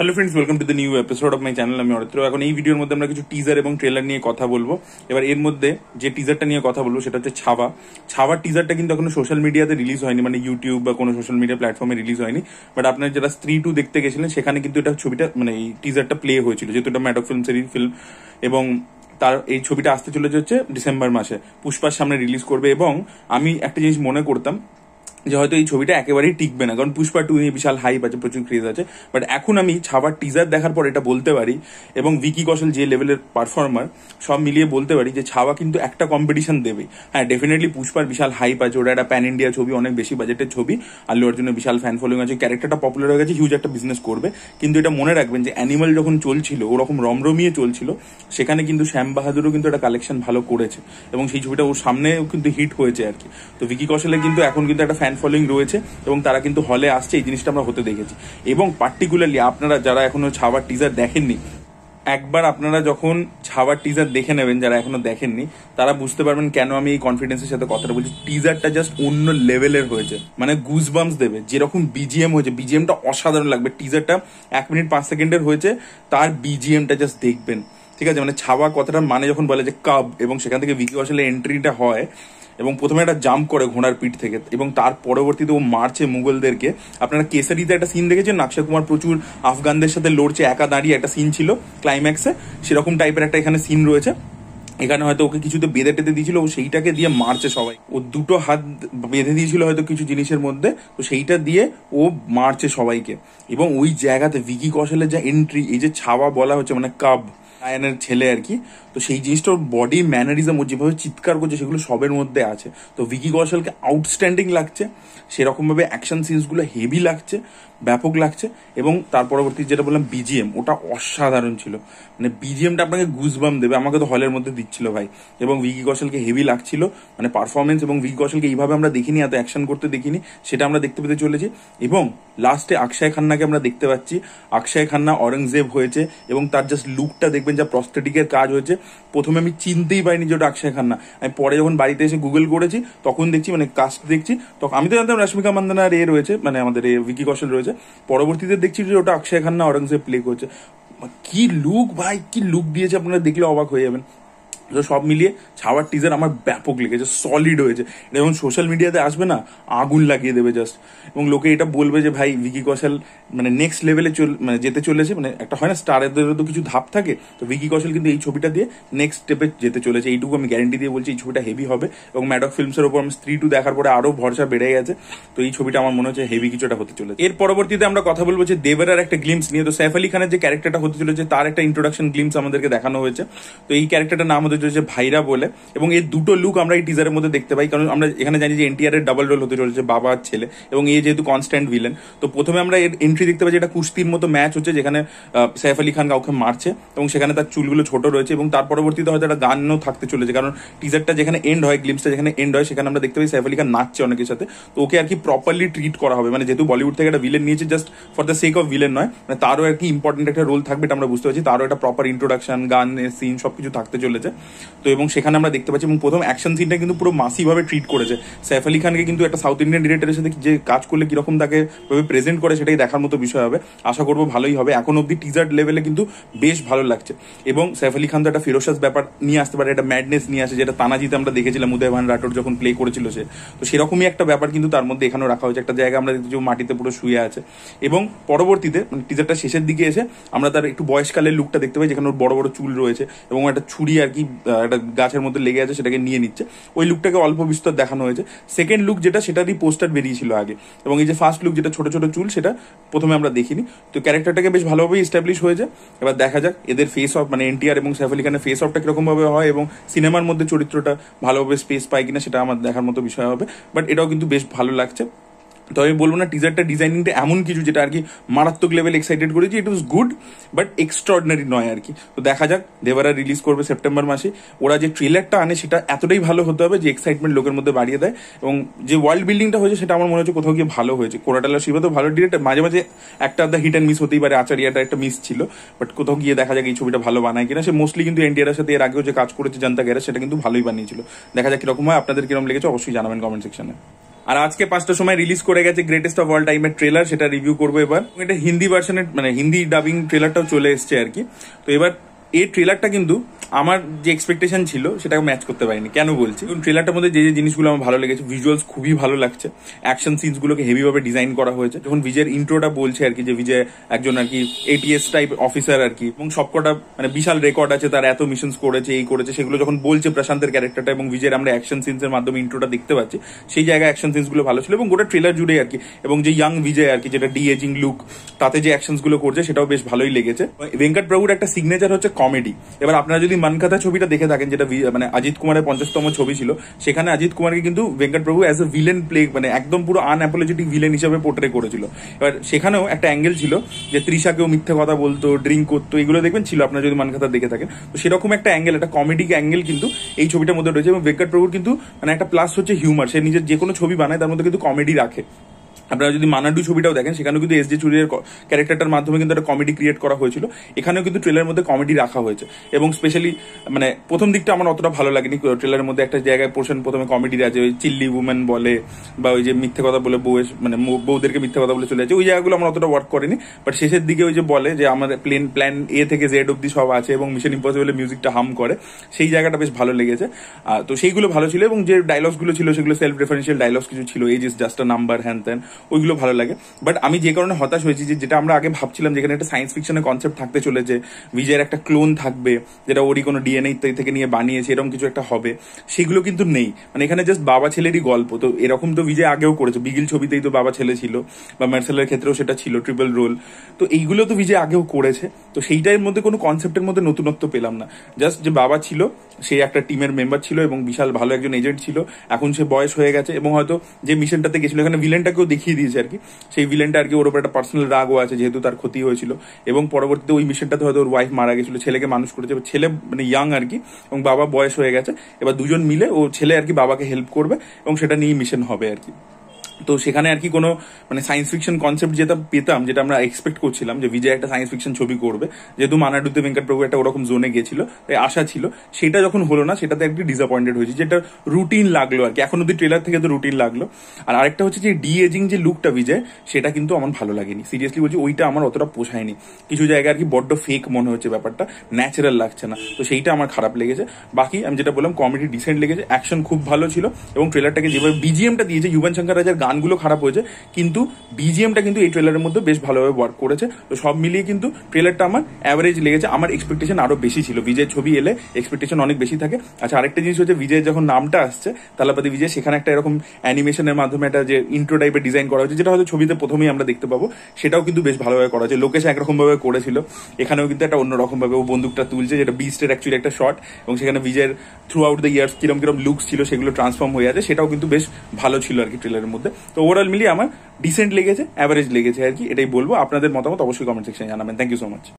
Hello friends, welcome to the new episode of my channel. আমি অরিত্র। এখন এই ভিডিওর মধ্যে আমরা কিছু টিজার এবং ট্রেলার নিয়ে কথা বলবো। এবার এর মধ্যে যে টিজারটা নিয়ে কথা বলবো সেটা হচ্ছে ছাওয়া। ছাওয়ার টিজারটা কিন্তু এখনো সোশ্যাল মিডিয়াতে রিলিজ হয়নি, মানে ইউটিউব বা কোনো সোশ্যাল মিডিয়া প্ল্যাটফর্মে রিলিজ হয়নি। বাট আপনারা যারা স্ত্রী 2 দেখতে গেছিলেন সেখানে কিন্তু এটা ছবিটা মানে এই টিজারটা প্লে হয়েছিল, যেহেতু এটা ম্যাডক ফিল্মসের ফিল্ম। এবং তার এই ছবিটা আসতে চলেছে হচ্ছে ডিসেম্বর মাসে, পুষ্পার সামনে রিলিজ করবে। এবং আমি একটা জিনিস মনে করতাম যে হয়তো এই ছবিটা একেবারেই টিকবে না, কারণ পুষ্পা 2 নিয়ে বিশাল হাইপ আছে, প্রচুর ক্রেজ আছে। বাট এখন আমি ছাওয়ার টিজার দেখার পর এটা বলতে পারি, এবং ভিকি কৌশল যে লেভেলের পারফর্মার, সব মিলিয়ে বলতে পারি যে ছাওয়া কিন্তু একটা কম্পিটিশন দেবে। হ্যাঁ, ডেফিনেটলি পুষ্পার বিশাল হাইপ আছে, ওটা একটা প্যান ইন্ডিয়া ছবি, অনেক বেশি বাজেটের ছবি, আল্লু অর্জুনের বিশাল ফ্যান ফলোইং আছে, ক্যারেক্টারটা পপুলার হয়ে গেছে, হিউজ একটা বিজনেস করবে। কিন্তু এটা মনে রাখবেন যে অ্যানিমাল যখন চলছিল, ওরকম রমরমিয়ে চলছিল, সেখানে কিন্তু শ্যাম বাহাদুরও কিন্তু একটা কালেকশন ভালো করেছে, এবং সেই ছবিটা ওর সামনেও কিন্তু হিট হয়েছে আর কি। তো ভিকি কৌশলের কিন্তু এখন কিন্তু একটা ফ্যান ফলোইং রয়েছে, এবং তারা কিন্তু হলে আসছে, এই জিনিসটা আমরা হতে দেখেছি। এবং পার্টিকুলারলি আপনারা যারা এখনো ছাওয়ার টিজার দেখেননি, একবার আপনারা যখন ছাওয়ার টিজার দেখে নেবেন, যারা এখনো দেখেননি তারা বুঝতে পারবেন কেন আমি এই কনফিডেন্সের সাথে কথাটা বলছি। টিজারটা জাস্ট অন্য লেভেলের হয়েছে, মানে গুজবাম্পস দেবে। যেরকম বিজিএম হয়েছে, বিজিএমটা অসাধারণ লাগবে। টিজারটা 1 মিনিট 5 সেকেন্ডের হয়েছে, তার বিজিএমটা জাস্ট দেখবেন, ঠিক আছে? মানে ছাওয়া কথাটার মানে যখন বলে যে কাব, এবং সেখান থেকে ভিকি কৌশলের এন্ট্রিটা হয়, এবং প্রথমে একটা জাম্প করে ঘোড়ার পিঠ থেকে, এবং তার পরবর্তীতে ও মারছে মুঘলদেরকে। আপনারা কেসারিতে একটা সিন দেখেছেন, অক্ষয় কুমার প্রচুর আফগানদের সাথে লড়ছে, একা দাঁড়িয়ে একটা সিন ছিল ক্লাইম্যাক্সে, সেরকম টাইপের একটা এখানে সিন রয়েছে। এখানে হয়তো ওকে কিছুতে বেঁধে টেঁধে দিয়েছিল, ও সেইটাকে দিয়ে মারছে সবাই। ও দুটো হাত বেঁধে দিয়েছিল হয়তো কিছু জিনিসের মধ্যে, তো সেইটা দিয়ে ও মারছে সবাইকে। এবং ওই জায়গাতে ভিকি কৌশলের যা এন্ট্রি, এই যে ছাওয়া বলা হচ্ছে, মানে কাব আয়নের ছেলে আর কি, তো সেই জিনিসটা ওর বডি ম্যানারিজম, ও যেভাবে চিৎকার করছে, সেগুলো সবের মধ্যে আছে। তো ভিকি কৌশলকে আউটস্ট্যান্ডিং লাগছে, সেরকম ভাবে অ্যাকশন সিনস গুলো হেভি লাগছে, ব্যাপক লাগছে। এবং তার পরবর্তী যেটা বললাম বিজিএম, ওটা অসাধারণ ছিল। মানে বিজিএমটা আপনাকে গুজবাম দেবে, আমাকে তো হলের মধ্যে দিচ্ছিল ভাই। এবং ভিকি কৌশলকে হেভি লাগছিল, মানে পারফরমেন্স। এবং ভিকি কৌশলকে এইভাবে আমরা দেখিনি, এত অ্যাকশন করতে দেখিনি, সেটা আমরা দেখতে পেতে চলেছি। এবং লাস্টে অক্ষয় খান্নাকে আমরা দেখতে পাচ্ছি। অক্ষয় খান্না অরঙ্গজেব হয়েছে, এবং তার জাস্ট লুকটা দেখবেন, যা প্রস্থেটিকের কাজ হয়েছে। প্রথমে আমি চিনতেই পারিনি যে ওটা অক্ষয় খান্না, আমি পরে যখন বাড়িতে এসে গুগল করেছি তখন দেখছি, মানে কাস্ট দেখছি, তখন আমি তো জানতাম রশ্মিকা মান্দানা আর এ রয়েছে, মানে আমাদের ভিকি কৌশল রয়েছে। পরবর্তীতে দেখছি যে ওটা অক্ষয় খান্না অরঙ্গজেব প্লে করছে। কি লুক ভাই, কি লুক দিয়েছে, আপনারা দেখলে অবাক হয়ে যাবেন। তো সব মিলিয়ে ছাওয়ার টিজার আমার ব্যাপক লেগেছে, সলিড হয়েছে। এটা যখন সোশ্যাল মিডিয়াতে আসবে না, আগুন লাগিয়ে দেবে জাস্ট। এবং লোকে এটা বলবে যে ভাই ভিকি কৌশল মানে নেক্সট লেভেলে মানে যেতে চলেছে। মানে একটা হয় না, স্টারেদেরও তো কিছু ধাপ থাকে, তো ভিকি কৌশল কিন্তু এই ছবিটা দিয়ে নেক্সট স্টেপে যেতে চলেছে, এইটুকু আমি গ্যারেন্টি দিয়ে বলছি। এই ছবিটা হেভি হবে, এবং ম্যাডক ফিল্মসের ওপর আমি স্ত্রী 2 দেখার পরে আরো ভরসা বেড়ে গেছে। তো এই ছবিটা আমার মনে হচ্ছে হেভি কিছুটা হতে চলেছে। এর পরবর্তীতে আমরা কথা বলবো যে দেবেরার একটা গ্লিমস নিয়ে। তো সৈফ আলী খানের যে ক্যারেক্টারটা হতে চলেছে, তার একটা ইন্ট্রোডাকশন গ্লিমস আমাদেরকে দেখানো হয়েছে। তো এই ক্যারেক্টারটার নাম হতে চলেছে ভাইরা বলে, এবং এই দুটো লুক আমরা এই টিজারের মধ্যে দেখতে পাই। কারণ আমরা এখানে জানি যে এনটিআর এর ডাবল রোল হতে চলেছে, বাবা আর ছেলে, এবং এই যেহেতু কনস্ট্যান্ট ভিলেন। তো প্রথমে আমরা এর এন্ট্রি দেখতে পাই, এটা কুস্তির মতো ম্যাচ হচ্ছে, যেখানে সৈফ আলী খান কাউকে মারছে, এবং সেখানে তার চুলগুলো ছোট রয়েছে। এবং তার পরবর্তীতে হয়তো একটা গানও থাকতে চলেছে, কারণ টিজারটা যেখানে এন্ড হয়, গ্লিমসটা যেখানে এন্ড হয়, সেখানে আমরা দেখতে পাই সৈফ আলী খান নাচছে অনেকের সাথে। তো ওকে আর কি প্রপারলি ট্রিট করা হবে, মানে যেহেতু বলিউড থেকে একটা ভিলেন নিয়েছে, just for the sake of villain নয়, মানে তারও আর কি ইম্পর্টেন্ট একটা রোল থাকবে, এটা আমরা বুঝতে পারছি। তারও একটা প্রপার ইন্ট্রোডাকশন, গান, সিন সবকিছু থাকতে চলেছে। তো এবং সেখানে আমরা দেখতে পাচ্ছি, এবং প্রথম অ্যাকশন সিনটা কিন্তু পুরো মাসি ভাবে ট্রিট করেছে। সৈফ আলী খানকে কিন্তু একটা সাউথ ইন্ডিয়ান ডিরেক্টরের সাথে যে কাজ করলে কিরকম তাকে প্রেজেন্ট করে, সেটাই দেখার মতো বিষয় হবে। আশা করবো ভালোই হবে। এখন অব্দি টিজার লেভেলে কিন্তু বেশ ভালো লাগছে। এবং সৈফ আলী খান তো একটা ফিরোসাস ব্যাপার নিয়ে আসতে পারে, একটা ম্যাডনেস নিয়ে আসে, যেটা তানাজিতে আমরা দেখেছিলাম উদয়ভান রাঠোর যখন প্লে করেছিল সে। তো সেরকমই একটা ব্যাপার কিন্তু তার মধ্যে এখানেও রাখা হয়েছে। একটা জায়গা আমরা দেখতে মাটিতে পুরো শুয়ে আছে। এবং পরবর্তীতে মানে টিজারটা শেষের দিকে এসে আমরা তার একটু বয়সকালের লুকটা দেখতে পাই, যেখানে ওর বড় বড় চুল রয়েছে, এবং একটা ছুরি আর কি একটা গাছের মধ্যে লেগে আছে, সেটাকে নিয়ে নিচ্ছে। ওই লুকটাকে অল্প বিস্তর দেখানো হয়েছে। সেকেন্ড লুক যেটা, সেটারই পোস্টার বেরিয়েছিল আগে। এবং এই যে ফার্স্ট লুক, যেটা ছোট ছোট চুল, সেটা প্রথমে আমরা দেখিনি। তো ক্যারেক্টারটাকে বেশ ভালোভাবে এস্টাবলিশ হয়েছে। এবার দেখা যাক এদের ফেস অফ, মানে এনটিআর এবং সৈফ আলী খানের ফেস অফটা কিরকম ভাবে হয়, এবং সিনেমার মধ্যে চরিত্রটা ভালোভাবে স্পেস পায় কিনা, সেটা আমার দেখার মতো বিষয় হবে। বাট এটাও কিন্তু বেশ ভালো লাগছে। তো আমি বলবো না টিজারটা ডিজাইনিংটা এমন কিছু যেটা আর কি মারাত্মক লেভেল এক্সাইটেড করেছি, ইট ওয়াজ গুড বাট এক্সট্রাঅর্ডিনারি নয় আর কি। তো দেখা যাক, দেবারা রিলিজ করবে সেপ্টেম্বর মাসে। ওরা যে ট্রেলারটা আনে সেটা এতটাই ভালো হতে হবে যে এক্সাইটমেন্ট লোকের মধ্যে বাড়িয়ে দেয়। এবং যে ওয়ার্ল্ড বিল্ডিংটা হয়েছে, সেটা আমার মনে হচ্ছে কোথাও গিয়ে ভালো হয়েছে। কোরাটালা শিবা তো ভালো ডিরেক্টর, মাঝে মাঝে একটা আধা হিট অ্যান্ড মিস হতেই পারে, আচারিয়াটা একটা মিস ছিল। বাট কোথাও গিয়ে দেখা যাক এই ছবিটা ভালো বানায় কিনা। সে মোস্টলি কিন্তু এনটিআর এর সাথে এর আগেও যে কাজ করেছে জনতা গ্যারেজ, সেটা কিন্তু ভালোই বানিয়েছিল। দেখা যাক কিরকম হয়। আপনাদের কিরকম লেগেছে অবশ্যই জানাবেন কমেন্ট সেকশনে। আর আজকে 5টার সময় রিলিজ করে গেছে গ্রেটেস্ট অফ অল টাইমের ট্রেলার, সেটা রিভিউ করবো এবার। এটা হিন্দি ভার্সনের মানে হিন্দি ডাবিং ট্রেলারটাও চলে এসছে আর কি। তো এবার এই ট্রেলারটা কিন্তু আমার যে এক্সপেকটেশন ছিল সেটাকে ম্যাচ করতে পারিনি। কেন বলছি, ট্রেলারটার মধ্যে যে যে জিনিসগুলো আমার ভালো লেগেছে, ভিজুয়ালস খুবই ভালো লাগছে, অ্যাকশন সিনস গুলোকে হেভি ভাবে ডিজাইন করা হয়েছে। যখন বিজয়ের ইন্ট্রোটা বলছে আর কি, যে বিজয় একজন আর কি এটিএস টাইপ অফিসার আর কি, এবং সবকটা মানে বিশাল রেকর্ড আছে, তার এত মিশনস করেছে, এই করেছে, সেগুলো যখন বলছে প্রশান্তের ক্যারেক্টারটা এবং বিজয়ের আমরা অ্যাকশন সিনস এর মাধ্যমে ইন্ট্রোটা দেখতে পাচ্ছি, সেই জায়গায় অ্যাকশন সিনস গুলো ভালো ছিল এবং গোটা ট্রেলার জুড়ে আর কি। এবং যে ইয়াং বিজয় আর কি, যেটা ডি এজিং লুক, তাতে যে অ্যাকশনস গুলো করছে সেটাও বেশ ভালোই লেগেছে। ভেঙ্কট প্রভুর একটা সিগনেচার হচ্ছে কমেডি। এবার আপনারা যদি মানকাথা ছবিটা দেখে থাকেন, যেটা মানে অজিত কুমারের 50তম ছবি ছিল, সেখানে অজিত কুমারকে কিন্তু ভেঙ্কট প্রভু অ্যাজ এ ভিলেন প্লে মানে একদম পুরো আনঅ্যাপোলজেটিক ভিলেন হিসেবে পোর্ট্রে করেছিল। এবার সেখানেও একটা অ্যাঙ্গেল ছিল যে তৃষাকেও মিথ্যে কথা বলতো, ড্রিঙ্ক করতো, এগুলো দেখবেন ছিল আপনারা যদি মানকাথা দেখে থাকেন। তো সেরকম একটা অ্যাঙ্গেল, একটা কমেডিক অ্যাঙ্গেল কিন্তু এই ছবিটার মধ্যে রয়েছে। এবং ভেঙ্কট প্রভুর কিন্তু মানে একটা প্লাস হচ্ছে হিউমার, সে নিজের যে কোনো ছবি বানায় তার মধ্যে কিন্তু কমেডি রাখে। আপনারা যদি মানাডু ছবিটাও দেখেন, সেখানেও কিন্তু এস জে চুরিয়ার ক্যারেক্টারটার মাধ্যমে কিন্তু একটা কমেডি ক্রিয়েট করা হয়েছিল। এখানেও কিন্তু ট্রেলারের মধ্যে কমেডি রাখা হয়েছে। এবং স্পেশালি মানে প্রথম দিকটা আমার অতটা ভালো লাগেনি। ট্রেলারের মধ্যে একটা জায়গায় পোর্শন প্রথমে কমেডি আছে, ওই চিল্লি উমেন বলে বা ওই যে মিথ্যে কথা বলে মানে বউদেরকে মিথ্যে কথা বলে চলে যাচ্ছে, ওই জায়গাগুলো আমার অতটা ওয়ার্ক করেনি। বাট শেষের দিকে ওই যে বলে যে আমাদের প্ল্যান এ থেকে জেড অব্দি সব আছে এবং মিশন ইম্পসিবলের মিউজিকটা হাম করে, সেই জায়গাটা বেশ ভালো লেগেছে। তো সেইগুলো ভালো ছিল। এবং যে ডায়লগস গুলো ছিল সেগুলো সেলফ রেফারেন্সিয়াল ডায়লগস কিছু ছিল, age is just a number, হ্যান ত্যান, ওইগুলো ভালো লাগে। বাট আমি যে কারণে হতাশ হয়েছি, যেটা আমরা আগে ভাবছিলাম যেখানে একটা সায়েন্স ফিকশনের কনসেপ্ট থাকতে চলেছে, বিজয়ের একটা ক্লোন থাকবে যেটা ওরই কোনো ডিএনএ থেকে নিয়ে বানিয়েছে, এরকম কিছু একটা হবে, সেগুলো কিন্তু নেই। মানে এখানে জাস্ট বাবা ছেলেরই গল্প। তো এরকম তো বিজয় আগেও করেছে, বিগিল ছবিতেই তো বাবা ছেলে ছিল, বা মার্সেলের ক্ষেত্রেও সেটা ছিল, ট্রিপল রোল। তো এইগুলো তো বিজয় আগেও করেছে। তো সেইটার মধ্যে কোনো কনসেপ্টের মধ্যে নতুনত্ব পেলাম না। জাস্ট যে বাবা ছিল, সে একটা টিমের মেম্বার ছিল এবং বিশাল ভালো একজন এজেন্ট ছিল, এখন সে বয়স হয়ে গেছে এবং হয়তো যে মিশনটাতে গেছিল এখানে ভিলেনটাকেও দেখিয়ে দিয়েছে আর কি। সেই ভিলেনটা আর কি ওর উপর একটা পার্সোনাল রাগও আছে, যেহেতু তার ক্ষতি হয়েছিল এবং পরবর্তীতে ওই মিশনটাতে হয়তো ওর ওয়াইফ মারা গেছিল, ছেলেকে মানুষ করেছে, ছেলে মানে ইয়াং আর কি, এবং বাবা বয়স হয়ে গেছে। এবার দুজন মিলে ও ছেলে আর কি বাবাকে হেল্প করবে এবং সেটা নিয়ে মিশন হবে আর কি। তো সেখানে আর কি কোনো মানে সায়েন্স ফিকশন কনসেপ্ট যেটা পেতাম, যেটা আমরা এক্সপেক্ট করছিলাম যে বিজয় একটা সায়েন্স ফিকশন ছবি করবে, যেহেতু মানাডুতে ভেঙ্কট প্রভু একটা ওরকম জোনে গেছিল, তাই আশা ছিল। সেটা যখন হলো না, সেটাতে একটু ডিসঅ্যাপয়েন্টেড হয়েছে, যেটা রুটিন লাগলো আর কি। এখন অব্দি ট্রেলার থেকে তো রুটিন লাগলো। আর আরেকটা হচ্ছে যে ডি এজিং যে লুকটা বিজয়, সেটা কিন্তু আমার ভালো লাগেনি, সিরিয়াসলি বলছি, ওইটা আমার অতটা পোষায়নি। কিছু জায়গায় আর কি বড্ড ফেক মনে হচ্ছে, ব্যাপারটা ন্যাচারাল লাগছে না। তো সেইটা আমার খারাপ লেগেছে। বাকি আমি যেটা বললাম, কমেডি ডিসেন্ট লেগেছে, অ্যাকশন খুব ভালো ছিল এবং ট্রেলারটাকে যেভাবে বিজিএমটা দিয়েছে, ইউবান শঙ্কর রাজার গানগুলো খারাপ হয়েছে, কিন্তু বিজিএমটা কিন্তু এই ট্রেলারের মধ্যে বেশ ভালোভাবে ওয়ার্ক করেছে। তো সব মিলিয়ে কিন্তু ট্রেলারটা আমার অ্যাভারেজ লেগেছে। আমার এক্সপেকটেশন আরো বেশি ছিল, বিজয়ের ছবি এলে এক্সপেকটেশন অনেক বেশি থাকে। আচ্ছা, আরেকটা জিনিস হচ্ছে বিজয়ের যখন নামটা আসছে তালাপাতি বিজয়, সেখানে একটা এরকম অ্যানিমেশনের মাধ্যমে একটা যে ইন্ট্রো টাইপের ডিজাইন করা হয়েছে, যেটা হয়তো ছবিতে প্রথমেই আমরা দেখতে পাবো, সেটাও কিন্তু বেশ ভালোভাবে করা হয়েছে। লোকেশ একরকম ভাবে করেছিল, এখানেও কিন্তু একটা অন্যরকম ভাবে ও বন্দুকটা তুলছে, যেটা বিস্টের অ্যাকচুয়ালি একটা শট, এবং সেখানে বিজয়ের থ্রু আউট দ্য ইয়ার্স কিরম কিরম লুকস ছিল সেগুলো ট্রান্সফর্ম হয়ে আছে, সেটাও কিন্তু বেশ ভালো ছিল আর কি ট্রেলারের মধ্যে। তো ওভারঅল মিলিয়ে আমার ডিসেন্ট লেগেছে, অ্যাভারেজ লেগেছে আর কি, এটাই বলবো। আপনাদের মতামত অবশ্যই কমেন্ট সেকশনে জানাবেন। Thank you so much.